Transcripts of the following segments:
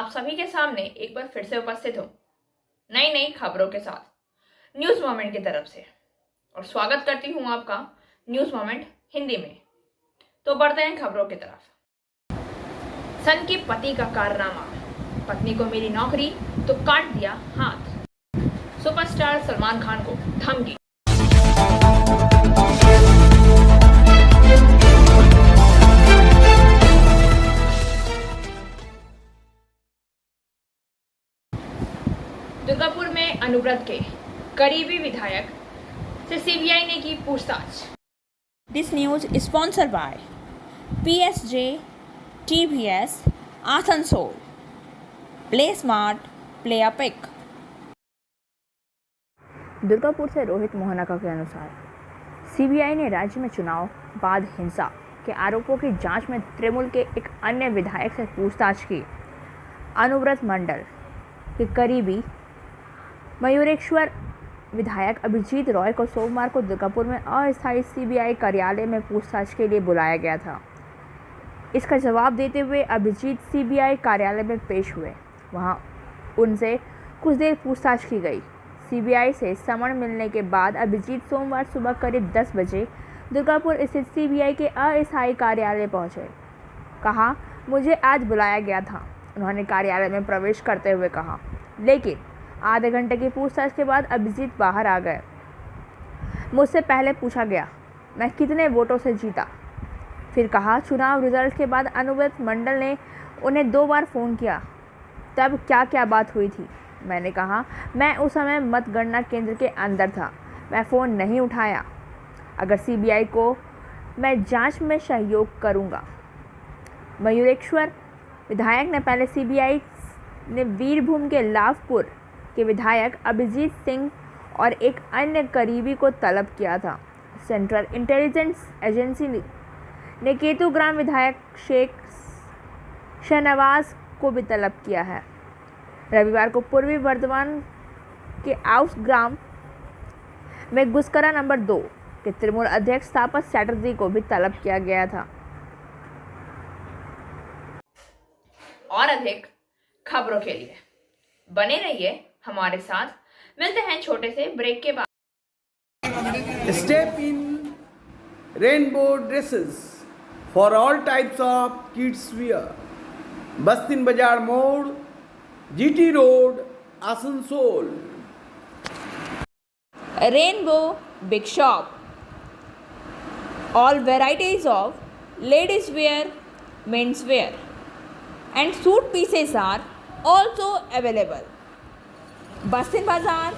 आप सभी के सामने एक बार फिर से उपस्थित हूँ नई नई खबरों के साथ न्यूज़ मोमेंट की तरफ से, और स्वागत करती हूँ आपका न्यूज़ मोमेंट हिंदी में। तो बढ़ते हैं खबरों की तरफ। सन के पति का कारनामा, पत्नी को मिली नौकरी तो काट दिया हाथ। सुपरस्टार सलमान खान को धमकी। दुर्गापुर में अनुव्रत के करीबी विधायक से सीबीआई ने की पूछताछ। This news is sponsored by PSG TVS Asansol. Play smart, play epic. Durgapur से रोहित मोहनाका के अनुसार सीबीआई ने राज्य में चुनाव बाद हिंसा के आरोपों की जांच में तृणमूल के एक अन्य विधायक से पूछताछ की। अनुव्रत मंडल के करीबी मयूरेश्वर विधायक अभिजीत रॉय को सोमवार को दुर्गापुर में अस्थायी सीबीआई कार्यालय में पूछताछ के लिए बुलाया गया था। इसका जवाब देते हुए अभिजीत सीबीआई कार्यालय में पेश हुए। वहां उनसे कुछ देर पूछताछ की गई। सीबीआई से समन मिलने के बाद अभिजीत सोमवार सुबह करीब 10 बजे दुर्गापुर स्थित सीबीआई के अस्थायी कार्यालय पहुंचे। कहा, मुझे आज बुलाया गया था, उन्होंने कार्यालय में प्रवेश करते हुए कहा। लेकिन आधे घंटे की पूछताछ के बाद अभिजीत बाहर आ गए। मुझसे पहले पूछा गया मैं कितने वोटों से जीता। फिर कहा, चुनाव रिजल्ट के बाद अनुव्रत मंडल ने उन्हें 2 बार फ़ोन किया, तब क्या क्या बात हुई थी। मैंने कहा, मैं उस समय मतगणना केंद्र के अंदर था, मैं फ़ोन नहीं उठाया। अगर सीबीआई को मैं जांच में सहयोग करूंगा। मयूरेश्वर विधायक ने पहले सीबीआई ने वीरभूम के लाभपुर के विधायक अभिजीत सिंह और एक अन्य करीबी को तलब किया था। सेंट्रल इंटेलिजेंस एजेंसी ने केतुग्राम विधायक शेख शहनवाज को भी तलब किया है। रविवार को पूर्वी बर्धमान के आउस ग्राम में गुस्करा नंबर 2 के तृणमूल अध्यक्ष तापस चैटर्जी को भी तलब किया गया था। और अधिक खबरों के लिए बने रहिए हमारे साथ। मिलते हैं छोटे से ब्रेक के बाद। Step in rainbow dresses for all types of kids wear. बस्तिन बाजार मोड़, GT road, Asansol. Rainbow Big Shop. All varieties of ladies wear, men's wear and suit pieces are also available. बस्तिन बाजार,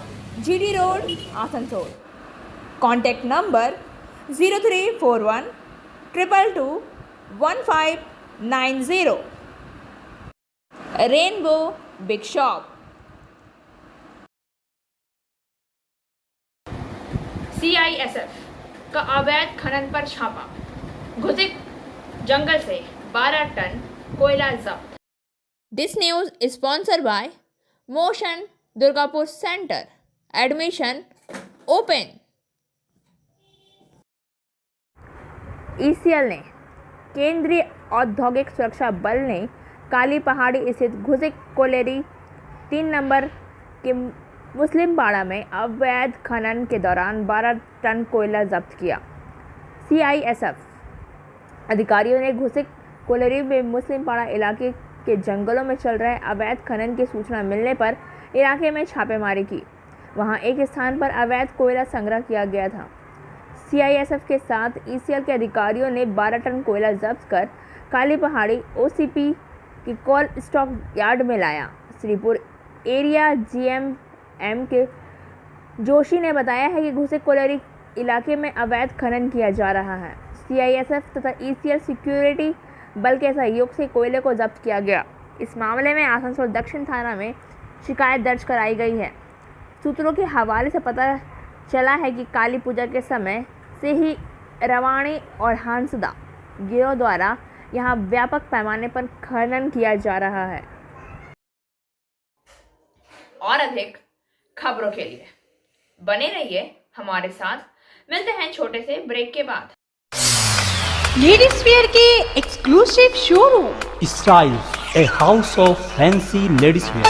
GT road, Asansol. Contact number 0341 222 1590। Rainbow big shop. CISF का अवैध खनन पर छापा, घुसिक जंगल से 12 ton कोयला जब्त। This news is sponsored by motion Durgapur centre. Admission open. ECL ने केंद्रीय औद्योगिक सुरक्षा बल ने काली पहाड़ी स्थित घुसिक कोलेरी 3 नंबर के मुस्लिम पाड़ा में अवैध खनन के दौरान 12 टन कोयला जब्त किया। सीआईएसएफ अधिकारियों ने घुसिक कोलेरी में मुस्लिम पाड़ा इलाके के जंगलों में चल रहे अवैध खनन की सूचना मिलने पर इलाके में छापेमारी की। वहां एक स्थान पर अवैध कोयला संग्रह किया गया था। सीआईएसएफ के साथ ईसीएल के अधिकारियों ने 12 टन कोयला जब्त कर काली पहाड़ी ओसीपी की कोल स्टॉक यार्ड में लाया। श्रीपुर एरिया जीएमएम के जोशी ने बताया है कि घुसिक कोलेरी इलाके में अवैध खनन किया जा रहा है। सीआईएसएफ तथा ईसीएल सिक्योरिटी बल के सहयोग से कोयले को जब्त किया गया। इस मामले में आसनसोल दक्षिण थाना में शिकायत दर्ज कराई गई है। सूत्रों के हवाले से पता चला है कि काली पूजा के समय से ही रवाणी और हंसदा गिरोह द्वारा यहां व्यापक पैमाने पर खनन किया जा रहा है। और अधिक खबरों के लिए बने रहिए हमारे साथ। मिलते हैं छोटे से ब्रेक के बाद। लेडीज वेयर के exclusive showroom style a house of fancy ladies wear.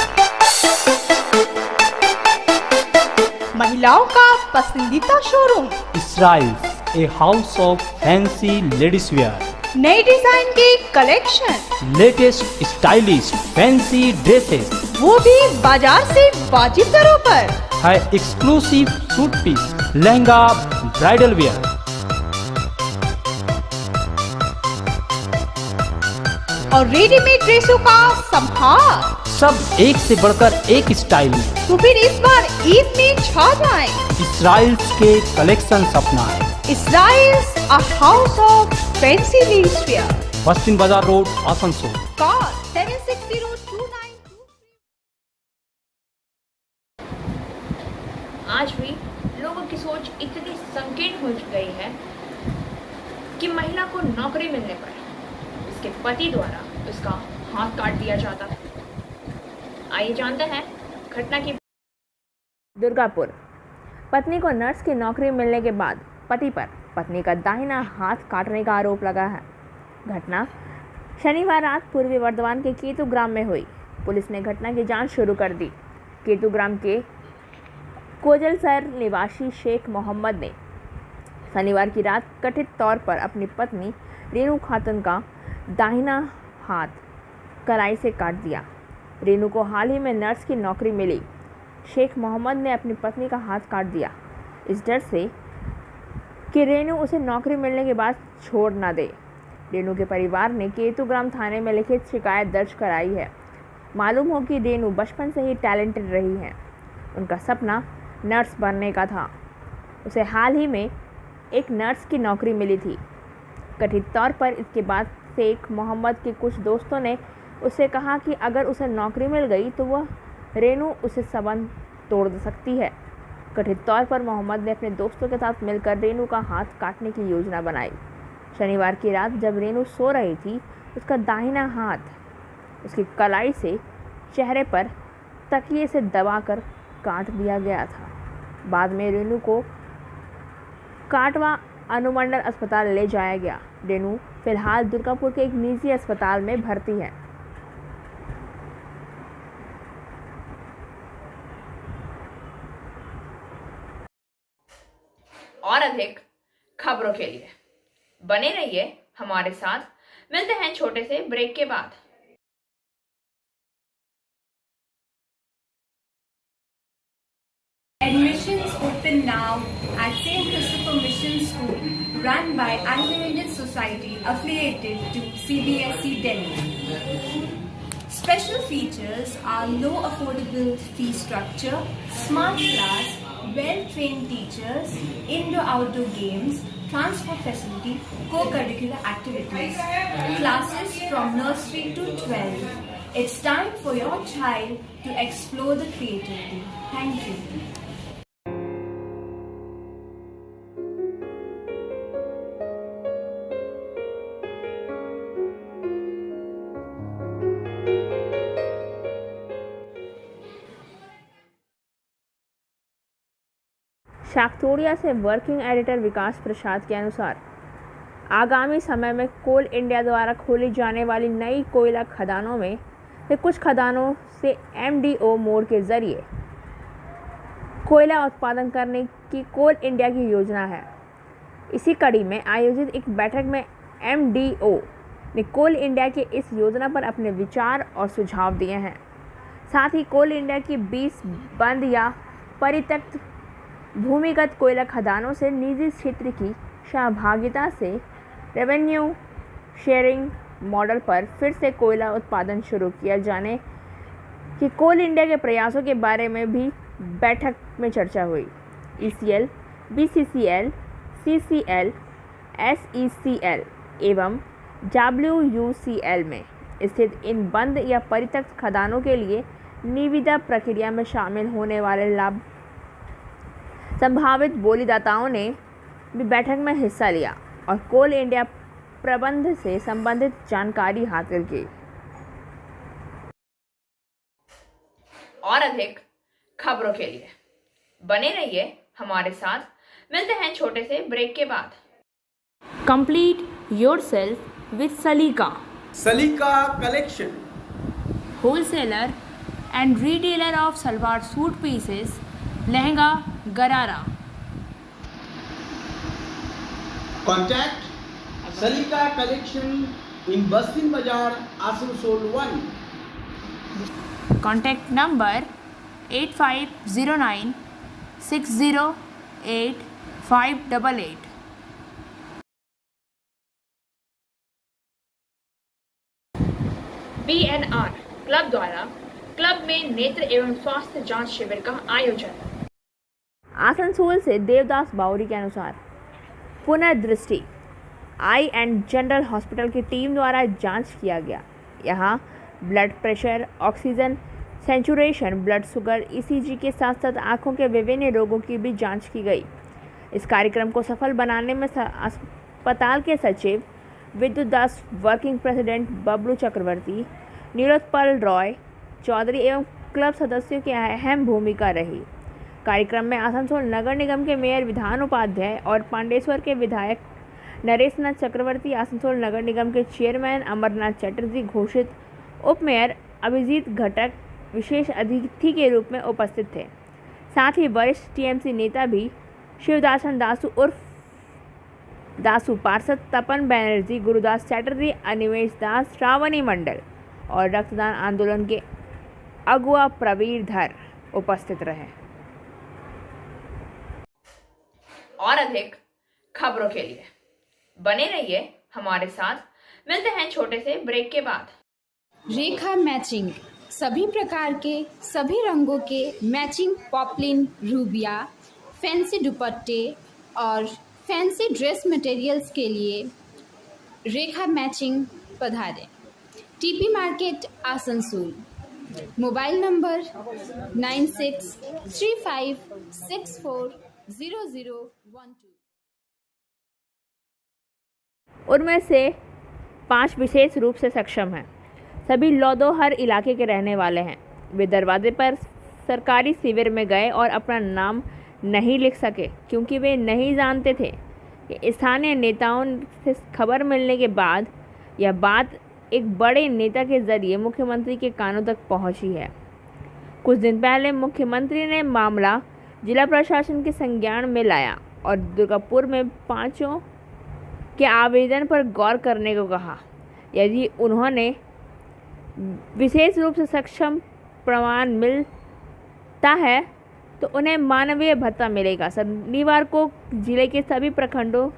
महिलाओं का पसंदीदा showroom, Israels, a house of fancy ladies wear. नई डिजाइन की collection, Latest stylish fancy dresses. वो भी बाजार से वाजिब दरों पर। है exclusive suit piece, lehenga, bridal wear. और रेडीमेड ड्रेसों का संभार। सब एक से बढ़कर एक स्टाइल में। तो फिर इस बार ईद में छा जाएं। इसराइल्स के कलेक्शन अपना है। Israel's a house of fancy ladies wear. Bastin Bazar road, Asansol. Call 760292। आज भी लोगों की सोच इतनी संकीर्ण हो गई है कि महिला को नौकरी मिलने पर उसके पति द्वारा उसका हाथ काट दिया जाता है। आइए जानते हैं घटना की। दुर्गापुर। पत्नी को नर्स की नौकरी मिलने के बाद पति पर पत्नी का दाहिना हाथ काटने का आरोप लगा है। घटना शनिवार रात पूर्वी वर्धमान के केतुग्राम में हुई। पुलिस ने घटना की जांच शुरू कर दी। केतुग्राम के कोजलसर निवासी शेख मोहम्मद ने शनिवार की रात कथित तौर पर अपनी पत्नी रेणु खातून का दाहिना हाथ कलाई से काट दिया। रेणु को हाल ही में नर्स की नौकरी मिली। शेख मोहम्मद ने अपनी पत्नी का हाथ काट दिया इस डर से कि रेणु उसे नौकरी मिलने के बाद छोड़ ना दे। रेणु के परिवार ने केतुग्राम थाने में लिखित शिकायत दर्ज कराई है। मालूम हो कि रेणु बचपन से ही टैलेंटेड रही है। उनका सपना नर्स बनने का था। उसे हाल ही में एक नर्स की नौकरी मिली थी। कथित तौर पर इसके बाद शेख मोहम्मद के कुछ दोस्तों ने उससे कहा कि अगर उसे नौकरी मिल गई तो वह रेणु उसे संबंध तोड़ सकती है। कथित तौर पर मोहम्मद ने अपने दोस्तों के साथ मिलकर रेणु का हाथ काटने की योजना बनाई। शनिवार की रात जब रेणु सो रही थी, उसका दाहिना हाथ उसकी कलाई से चेहरे पर तकिए से दबाकर काट दिया गया था। बाद में रेणु को काटवा अनुमंडल अस्पताल ले जाया गया। रेणु फिलहाल दुर्गापुर के एक निजी अस्पताल में भर्ती है। और अधिक खबरों के लिए बने रहिए हमारे साथ। मिलते हैं छोटे से ब्रेक के बाद। Admissions open now at St. Christopher Mission School, run by Anglo-Indian Society affiliated to CBSE Delhi. Special features are low affordable fee structure, smart class, well-trained teachers, indoor-outdoor games, transport facility, co-curricular activities, classes from nursery to 12. It's time for your child to explore the creativity. Thank you. शाक्तोड़िया से working editor विकास प्रसाद के अनुसार आगामी समय में कोल India द्वारा खोली जाने वाली नई कोयला खदानों में से कुछ खदानों से MDO मोड के जरिए कोयला उत्पादन करने की कोल इंडिया की योजना है। इसी कड़ी में आयोजित एक बैठक में MDO ने कोल इंडिया की इस योजना पर अपने विचार और सुझाव दिए हैं। साथ ही कोल इंडिया की 20 बंद या परित्यक्त भूमिगत कोयला खदानों से निजी क्षेत्र की सहभागिता से रेवेन्यू शेयरिंग मॉडल पर फिर से कोयला उत्पादन शुरू किया जाने की कोल इंडिया के प्रयासों के बारे में भी बैठक में चर्चा हुई। ECL, BCCL, CCL, SECL एवं WUCL में स्थित इन बंद या परित्यक्त खदानों के लिए निविदा प्रक्रिया में शामिल होने वाले लाभ संभावित बोलीदाताओं ने भी बैठक में हिस्सा लिया और कोल इंडिया प्रबंध से संबंधित जानकारी हासिल की। और अधिक खबरों के लिए बने रहिए हमारे साथ। मिलते हैं छोटे से ब्रेक के बाद। कंप्लीट योरसेल्फ विद सलीका। सलीका collection wholesaler and retailer of salwar suit pieces, lehenga, garara. Contact Salika Collection in Bastin Bazar, Asansol 1. Contact number 8509 608 588. BNR club द्वारा क्लब में नेत्र एवं स्वास्थ्य जांच शिविर का आयोजन। आसनसोल से देवदास बावरी के अनुसार पुनर्दृष्टि आई एंड जनरल हॉस्पिटल की टीम द्वारा जांच किया गया। यहाँ blood pressure, oxygen saturation, blood sugar, ECG के साथ साथ आँखों के विभिन्न रोगों की भी जांच की गई। इस कार्यक्रम को सफल बनाने में अस्पताल के सचिव विद्युत दास, वर्किंग प्रेसिडेंट बबलू चक्रवर्ती, नीलोत्पल रॉय चौधरी एवं क्लब सदस्यों की अहम भूमिका रही। कार्यक्रम में आसनसोल नगर निगम के मेयर विधान उपाध्याय और पांडेश्वर के विधायक नरेश नाथ चक्रवर्ती, आसनसोल नगर निगम के चेयरमैन अमरनाथ चटर्जी, घोषित उप मेयर अभिजीत घटक विशेष अतिथि के रूप में उपस्थित थे। साथ ही वरिष्ठ टीएमसी नेता भी शिवदासन दासू उर्फ दासू, पार्षद तपन बैनर्जी, गुरुदास चैटर्जी, अनिमेश दास, श्रावणी मंडल और रक्तदान आंदोलन के अगुआ प्रवीर धर उपस्थित रहे। और अधिक खबरों के लिए बने रहिए हमारे साथ। मिलते हैं छोटे से ब्रेक के बाद। रेखा मैचिंग, सभी प्रकार के सभी रंगों के मैचिंग पॉपलिन, रूबिया, फैंसी दुपट्टे और फैंसी ड्रेस मटेरियल्स के लिए रेखा मैचिंग पधारें। TP market, Asansol. Mobile number 9635640012। उनमें से 5 विशेष रूप से सक्षम हैं। सभी लौदोहर इलाके के रहने वाले हैं। वे दरवाजे पर सरकारी शिविर में गए और अपना नाम नहीं लिख सके क्योंकि वे नहीं जानते थे कि स्थानीय नेताओं से खबर मिलने के बाद यह बात एक बड़े नेता के जरिए मुख्यमंत्री के कानों तक पहुंची है। कुछ दिन पहले मुख्यमंत्री ने मामला जिला प्रशासन के संज्ञान में लाया और दुर्गापुर में 5 के आवेदन पर गौर करने को कहा। यदि उन्होंने विशेष रूप से सक्षम प्रमाण मिलता है तो उन्हें मानवीय भत्ता मिलेगा। शनिवार को जिले के सभी प्रखंडों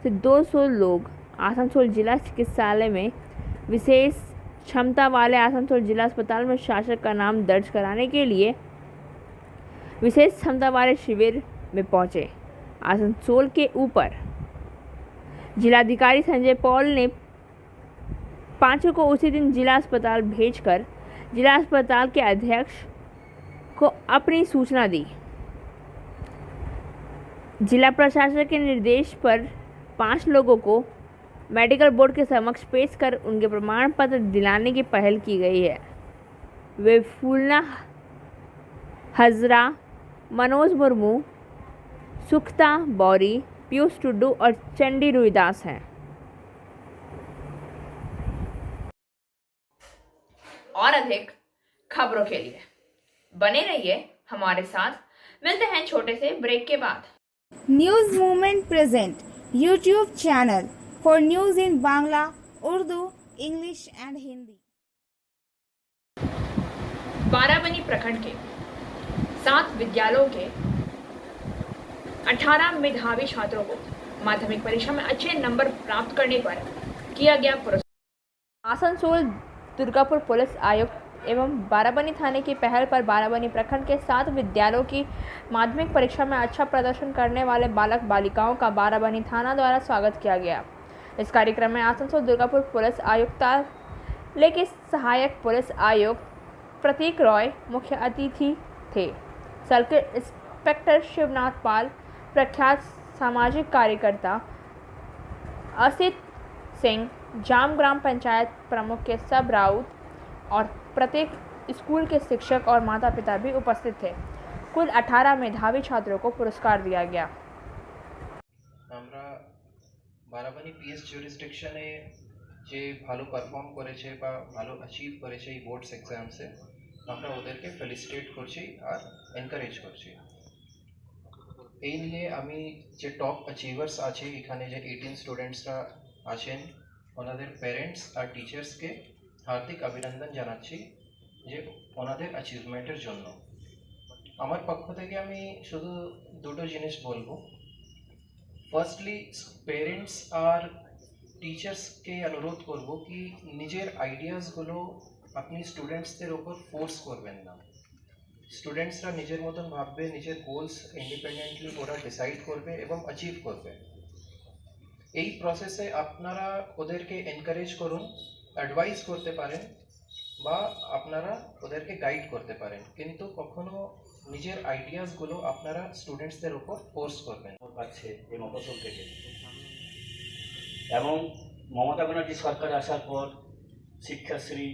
से 200 लोग आसनसोल जिला चिकित्सालय में विशेष क्षमता वाले आसनसोल जिला अस्पताल में शासक का नाम दर्ज कराने के लिए विशेष क्षमता वाले शिविर में पहुंचे। आसनसोल के ऊपर जिलाधिकारी संजय पॉल ने 5 को उसी दिन जिला अस्पताल भेजकर जिला अस्पताल के अध्यक्ष को अपनी सूचना दी। जिला प्रशासन के निर्देश पर 5 लोगों को मेडिकल बोर्ड के समक्ष पेश कर उनके प्रमाण पत्र दिलाने की पहल की गई है। वे फूलना हजरा, मनोज मुर्मू, सुखता बौरी, पीयूष टुड्डू और चंडी रुईदास हैं। और अधिक खबरों के लिए बने रहिए हमारे साथ। मिलते हैं छोटे से ब्रेक के बाद। News movement present YouTube channel for news in Bangla, Urdu, English and Hindi. Barabani प्रखंड के 7 विद्यालयों के 18 मेधावी छात्रों को माध्यमिक परीक्षा में अच्छे नंबर प्राप्त करने पर किया गया पुरस्कार। आसनसोल दुर्गापुर पुलिस आयुक्त एवं बाराबनी थाने की पहल पर बाराबनी प्रखंड के 7 विद्यालयों की माध्यमिक परीक्षा में अच्छा प्रदर्शन करने वाले बालक बालिकाओं का बाराबनी थाना द्वारा स्वागत किया गया। इस कार्यक्रम में आसनसोल दुर्गापुर पुलिस आयुक्तालय के सहायक पुलिस आयुक्त प्रतीक रॉय मुख्य अतिथि थे। सर्किल इंस्पेक्टर शिवनाथ पाल, प्रख्यात सामाजिक कार्यकर्ता असित सिंह, जाम ग्राम पंचायत प्रमुख के सब राउत और प्रत्येक स्कूल के शिक्षक और माता पिता भी उपस्थित थे। कुल 18 मेधावी छात्रों को पुरस्कार दिया गया। আমরা বারাবানি পিএস জুরিসডিকশনে যে ভালো পারফর্ম করেছে বা ভালো অ্যাচিভ করেছে এই বোর্ডস এক্সামসে, আমরা ওদেরকে ফেলিসিটেট করছি আর এনকারেজ করছি। এই নিয়ে আমি যে টপ অ্যাচিভার্স আছে এখানে, যে 18 স্টুডেন্টসরা আছেন, ওনাদের প্যারেন্টস আর টিচার্সকে হার্দিক অভিনন্দন জানাচ্ছি যে ওনাদের অ্যাচিভমেন্টের জন্য। আমার পক্ষ থেকে আমি শুধু দুটো জিনিস বলবো। ফার্স্টলি, পেরেন্টস আর টিচার্সকে অনুরোধ করব কি নিজের আইডিয়াসগুলো আপনি স্টুডেন্টসদের ওপর ফোর্স করবেন না। স্টুডেন্টসরা নিজের মতন ভাববে, নিজের গোলস ইন্ডিপেন্ডেন্টলি ওরা ডিসাইড করবে এবং অ্যাচিভ করবে। এই প্রসেসে আপনারা ওদেরকে এনকারেজ করুন, অ্যাডভাইস করতে পারেন বা আপনারা ওদেরকে গাইড করতে পারেন, কিন্তু কখনো নিজের আইডিয়াসগুলো আপনারা স্টুডেন্টসদের উপর ফোর্স করবেন। পাচ্ছে এই মফস্বল থেকে। এবং মমতা ব্যানার্জি সরকার আসার পর শিক্ষাশ্রী,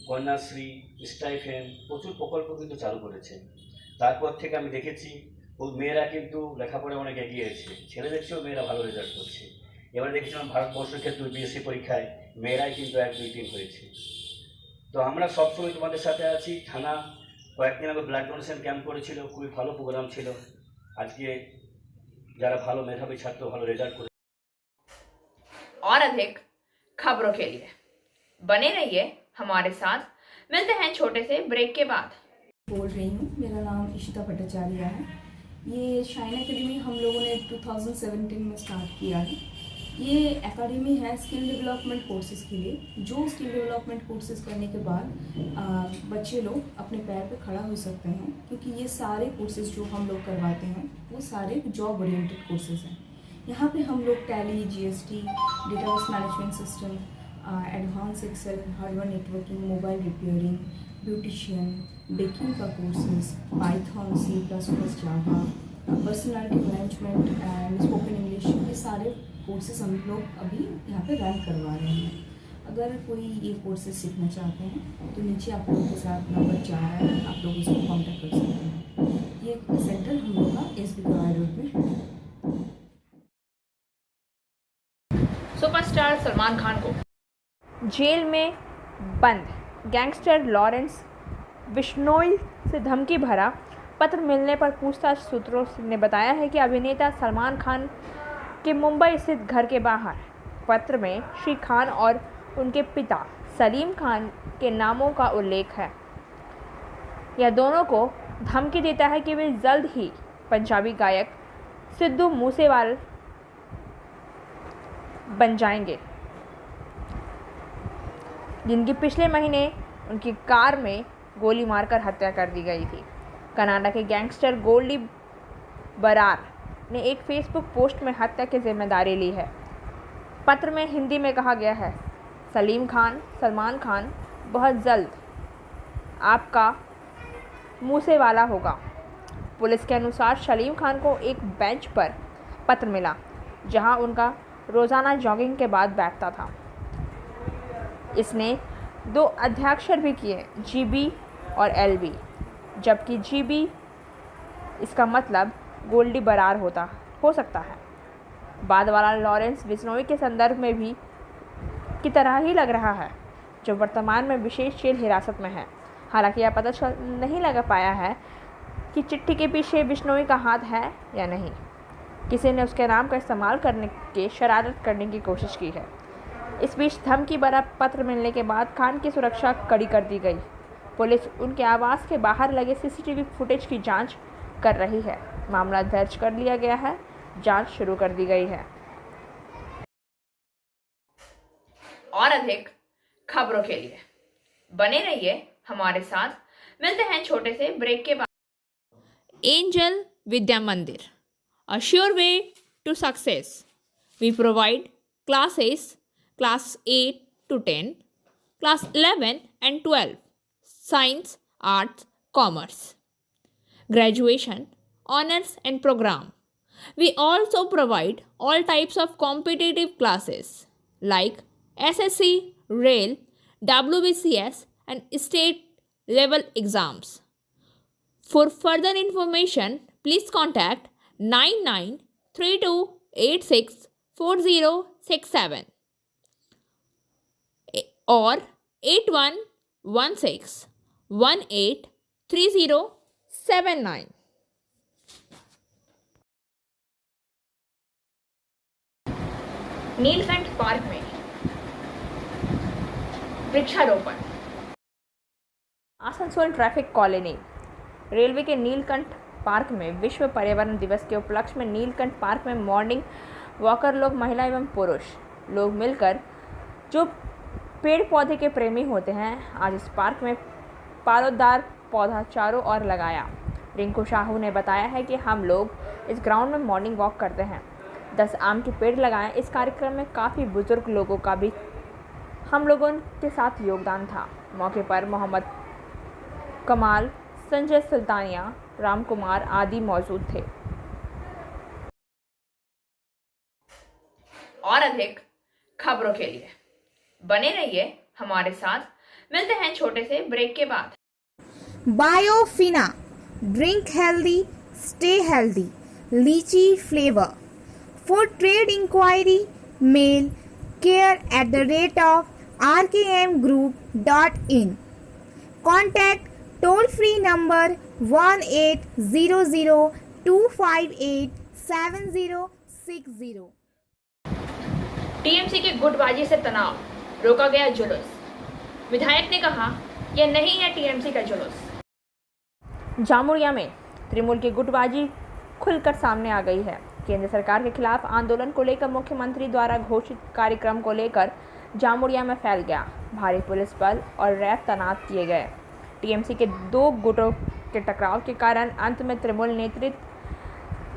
কন্যাশ্রী, স্টাইফেন প্রচুর প্রকল্প কিন্তু চালু করেছে। তারপর থেকে আমি দেখেছি মেয়েরা কিন্তু লেখাপড়ায় অনেক এগিয়েছে, ছেলেদের চেয়েও মেয়েরা ভালো রেজাল্ট করছে। এবার দেখেছিলাম ভারতবর্ষের ক্ষেত্রে বিএসসি পরীক্ষায় মেয়েরাই কিন্তু 1, 2, 3 হয়েছে। তো আমরা সবসময় তোমাদের সাথে আছি। থানা কয়েকদিন আগে ব্লাড ডোনেশন ক্যাম্প করেছিল, খুবই ভালো প্রোগ্রাম ছিল। আজকে যারা ভালো মেধাবী ছাত্র ভালো রেজাল্ট করে। और अधिक खबरों के लिए बने रहिए हमारे साथ। मिलते हैं छोटे से ब्रेक के बाद। बोल रही हूँ, मेरा नाम इशिता भट्टाचार्य है। ये शाइन एकेडमी हम लोगों ने 2017 में स्टार्ट किया है। ये एकेडमी है स्किल डेवलपमेंट कोर्सेज़ के लिए, जो स्किल डेवलपमेंट कोर्सेज़ करने के बाद बच्चे लोग अपने पैर पे खड़ा हो सकते हैं, क्योंकि ये सारे कोर्सेज़ जो हम लोग करवाते हैं वो सारे जॉब ओरिएंटेड कोर्सेज़ हैं। यहाँ पे हम लोग Tally, GST, database management system, advance Excel, hardware networking, mobile repairing, beautician, baking का courses, Python, C++, Java, personality management and spoken English, ये सारे कोर्सेज हम लोग अभी यहाँ पे रन करवा रहे हैं। अगर कोई ये कोर्सेज सीखना चाहते हैं तो नीचे आप लोगों के साथ नंबर जा रहा है, आप लोग उसको कॉन्टैक्ट कर सकते हैं। ये सेंटर हम लोग का SB कवाई रोड में है। सुपरस्टार सलमान खान को जेल में बंद गैंगस्टर लॉरेंस बिश्नोई से धमकी भरा पत्र मिलने पर पूछताछ सूत्रों ने बताया है कि अभिनेता सलमान खान के मुंबई स्थित घर के बाहर पत्र में श्री खान और उनके पिता सलीम खान के नामों का उल्लेख है। यह दोनों को धमकी देता है कि वे जल्द ही पंजाबी गायक सिद्धू मूसेवाल बन जाएंगे, जिनकी पिछले महीने उनकी कार में गोली मारकर हत्या कर दी गई थी। कनाडा के गैंगस्टर गोल्डी बरार ने एक फेसबुक पोस्ट में हत्या की जिम्मेदारी ली है। पत्र में हिंदी में कहा गया है, सलमान खान बहुत जल्द आपका मूसेवाला होगा। पुलिस के अनुसार सलीम खान को एक बेंच पर पत्र मिला, जहां उनका रोज़ाना जॉगिंग के बाद बैठता था। इसने 2 अध्याक्षर भी किए, GB और LB, जबकि GB इसका मतलब गोल्डी बरार हो सकता है। बाद वाला लॉरेंस बिश्नोई के संदर्भ में भी की तरह ही लग रहा है, जो वर्तमान में विशेष जेल हिरासत में है। हालांकि यह पता नहीं लगा पाया है कि चिट्ठी के पीछे बिश्नोई का हाथ है या नहीं। किसी ने उसके नाम का इस्तेमाल करने के शरारत करने की कोशिश की है। इस बीच धमकी भरा पत्र मिलने के बाद खान की सुरक्षा कड़ी कर दी गई। पुलिस उनके आवास के बाहर लगे CCTV फुटेज की जांच कर रही है। मामला दर्ज कर लिया गया है, जांच शुरू कर दी गई है। और अधिक खबरों के लिए बने रहिए हमारे साथ। मिलते हैं छोटे से ब्रेक के बाद। एंजल विद्या मंदिर, a sure way to success. We provide classes class 8 to 10, class 11 and 12, science, arts, commerce, graduation, honors and program. We also provide all types of competitive classes like SSC, Rail, WBCS and state level exams. For further information, please contact 9932864067. और 8116183079। Neelkanth park में वृक्षारोपण। Asansol traffic colony railway के Neelkanth park में विश्व पर्यावरण दिवस के उपलक्ष्य में नीलकंठ पार्क में मॉर्निंग वॉकर लोग, महिला एवं पुरुष लोग मिलकर जो पेड़ पौधे के प्रेमी होते हैं, आज इस पार्क में पालौदार पौधा चारों ओर लगाया। रिंकू साहू ने बताया है कि हम लोग इस ग्राउंड में मॉर्निंग वॉक करते हैं, 10 आम के पेड़ लगाएं। इस कार्यक्रम में काफ़ी बुजुर्ग लोगों का भी हम लोगों के साथ योगदान था। मौके पर मोहम्मद कमाल, संजय सुल्तानिया, राम कुमार आदि मौजूद थे। और अधिक खबरों के लिए बने रहिए हमारे साथ। मिलते हैं छोटे से ब्रेक के बाद। बायोफिना, ड्रिंक हेल्दी, स्टे हेल्दी, लीची flavour. For trade inquiry, mail care@rkmgroup.in. Contact toll free number 1800-258-7060. TMC की गुटबाजी से तनाव, रोका गया जुलूस। विधायक ने कहा, यह नहीं है टीएमसी का जुलूस। जामुड़िया में तृणमूल की गुटबाजी खुलकर सामने आ गई है। केंद्र सरकार के खिलाफ आंदोलन को लेकर मुख्यमंत्री द्वारा घोषित कार्यक्रम को लेकर जामुड़िया में फैल गया। भारी पुलिस बल और रैफ तैनात किए गए। टीएमसी के 2 गुटों के टकराव के कारण अंत में तृणमूल नेतृत्व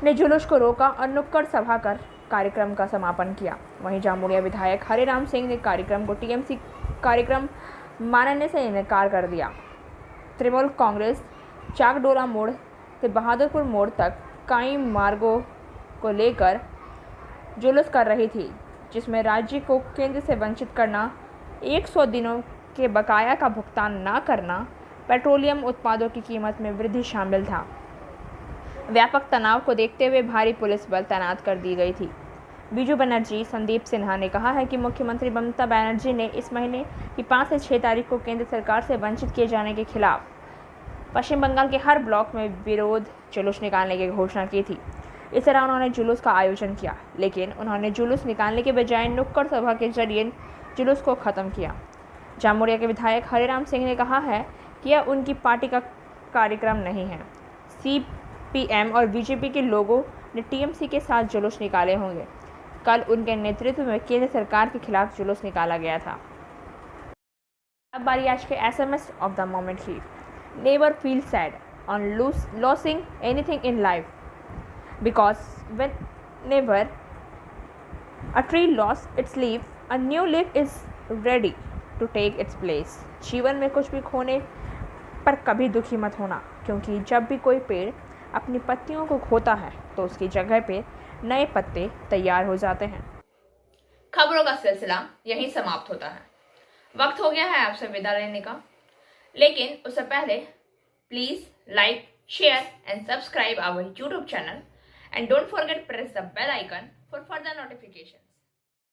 ने जुलूस को रोका और नुक्कड़ सभा कर कार्यक्रम का समापन किया। वहीं जामुड़िया विधायक हरिराम सिंह ने कार्यक्रम को टीएमसी कार्यक्रम मानने से इनकार कर दिया। तृणमूल कांग्रेस चाकडोला मोड़ से बहादुरपुर मोड़ तक कई मार्गों को लेकर जुलूस कर रही थी, जिसमें राज्य को केंद्र से वंचित करना, 100 दिनों के बकाया का भुगतान न करना, पेट्रोलियम उत्पादों की कीमत में वृद्धि शामिल था। व्यापक तनाव को देखते हुए भारी पुलिस बल तैनात कर दी गई थी। बीजू बनर्जी संदीप सिन्हा ने कहा है कि मुख्यमंत्री ममता बनर्जी ने इस महीने की 5 से 6 तारीख को केंद्र सरकार से वंचित किए जाने के खिलाफ पश्चिम बंगाल के हर ब्लॉक में विरोध जुलूस निकालने की घोषणा की थी। इस तरह उन्होंने जुलूस का आयोजन किया, लेकिन उन्होंने जुलूस निकालने के बजाय नुक्कड़ सभा के जरिए जुलूस को ख़त्म किया। जामुड़िया के विधायक हरिराम सिंह ने कहा है कि यह उनकी पार्टी का कार्यक्रम नहीं है। सीपीएम और बीजेपी के लोगों ने टीएमसी के साथ जुलूस निकाले होंगे। कल उनके नेतृत्व में केंद्र सरकार के खिलाफ जुलूस निकाला गया था। अब बारी आज के SMS ऑफ द मोमेंट की। Never feel sad on losing anything in life, because whenever a tree lost its leaf, a new leaf is ready to take its place. जीवन में कुछ भी खोने पर कभी दुखी मत होना, क्योंकि जब भी कोई पेड़ अपनी पत्तियों को खोता है तो उसकी जगह पे नए पत्ते तैयार हो जाते हैं। खबरों का सिलसिला यहीं समाप्त होता है। वक्त हो गया है आपसे विदा लेने का, लेकिन उससे पहले please like, share and subscribe our YouTube channel. And don't forget press the bell icon for further notification.